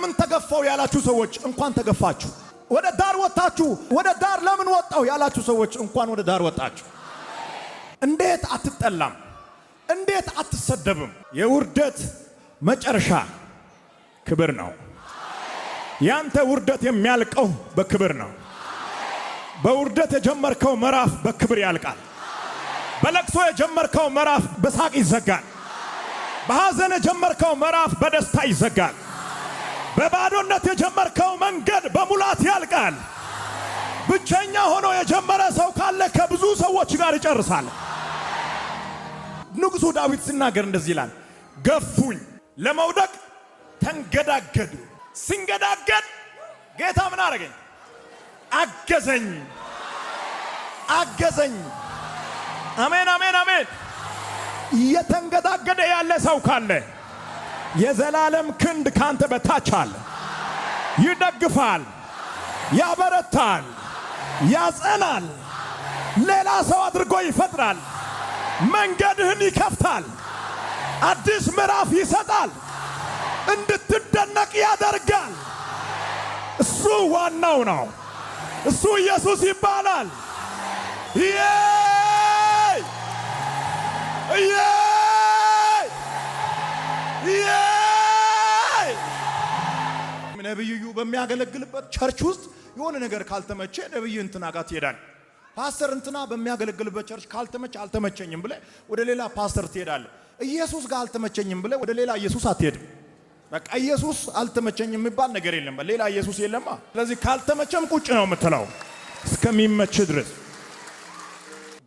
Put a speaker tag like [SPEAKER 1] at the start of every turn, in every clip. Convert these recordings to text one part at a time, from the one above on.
[SPEAKER 1] ለምን ተገፋው ያላችሁ ሰዎች እንኳን ተገፋችሁ። ወደ ዳር ወጣችሁ። ወደ ዳር ለምን ወጣው ያላችሁ ሰዎች እንኳን ወደ ዳር ወጣችሁ። እንዴት አትጠላም? እንዴት አትሰደብም? የውርደት መጨረሻ ክብር ነው። ያንተ ውርደት የሚያልቀው በክብር ነው። በውርደት የጀመርከው ምዕራፍ በክብር ያልቃል። በለቅሶ የጀመርከው ምዕራፍ በሳቅ ይዘጋል። በሐዘን የጀመርከው ምዕራፍ በደስታ ይዘጋል። በባዶነት የጀመርከው መንገድ በሙላት ያልቃል። ብቸኛ ሆኖ የጀመረ ሰው ካለ ከብዙ ሰዎች ጋር ይጨርሳል። ንጉሡ ዳዊት ሲናገር እንደዚህ ይላል፣ ገፉኝ፣ ለመውደቅ ተንገዳገዱ። ሲንገዳገድ ጌታ ምን አረገኝ? አገዘኝ፣ አገዘኝ። አሜን፣ አሜን፣ አሜን። የተንገዳገደ ያለ ሰው ካለ የዘላለም ክንድ ካንተ በታች አለ። ይደግፋል፣ ያበረታል፣ ያጸናል፣ ሌላ ሰው አድርጎ ይፈጥራል፣ መንገድህን ይከፍታል፣ አዲስ ምዕራፍ ይሰጣል፣ እንድትደነቅ ያደርጋል። እሱ ዋናው ነው። እሱ ኢየሱስ ይባላል። ነብዩ በሚያገለግልበት ቸርች ውስጥ የሆነ ነገር ካልተመቸ ነብዩ እንትና ጋር ትሄዳል። ፓስተር እንትና በሚያገለግልበት ቸርች ካልተመቸ አልተመቸኝም ብለ ወደ ሌላ ፓስተር ትሄዳለ። ኢየሱስ ጋር አልተመቸኝም ብለ ወደ ሌላ ኢየሱስ አትሄድም። በቃ ኢየሱስ አልተመቸኝም የሚባል ነገር የለም። ሌላ ኢየሱስ የለማ። ስለዚህ ካልተመቸም ቁጭ ነው የምትለው እስከሚመች ድረስ።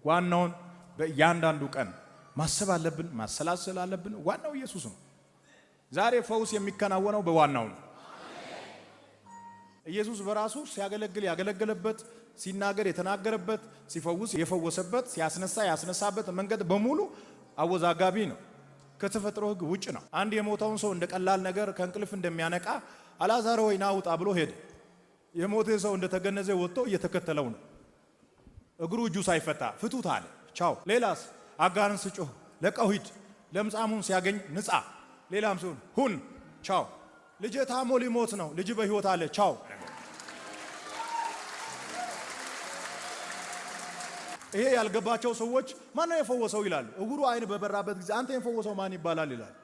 [SPEAKER 1] ዋናውን በእያንዳንዱ ቀን ማሰብ አለብን፣ ማሰላሰል አለብን። ዋናው ኢየሱስ ነው። ዛሬ ፈውስ የሚከናወነው በዋናው ነው። ኢየሱስ በራሱ ሲያገለግል ያገለገለበት፣ ሲናገር የተናገረበት፣ ሲፈውስ የፈወሰበት፣ ሲያስነሳ ያስነሳበት መንገድ በሙሉ አወዛጋቢ ነው። ከተፈጥሮ ሕግ ውጭ ነው። አንድ የሞተውን ሰው እንደ ቀላል ነገር ከእንቅልፍ እንደሚያነቃ አልዓዛር ሆይ ና ውጣ ብሎ ሄደ። የሞተ ሰው እንደተገነዘ ወጥቶ እየተከተለው ነው። እግሩ እጁ ሳይፈታ ፍቱት አለ። ቻው። ሌላስ አጋንንት ስጮህ ለቀው ሂድ። ለምጻሙን ሲያገኝ ንጻ። ሌላም ሲሆን ሁን ቻው። ልጅ ታሞ ሊሞት ነው፣ ልጅ በህይወት አለ ቻው። ይሄ ያልገባቸው ሰዎች ማን ነው የፈወሰው ይላሉ። እግሩ አይን በበራበት ጊዜ አንተ የፈወሰው ማን ይባላል ይላል።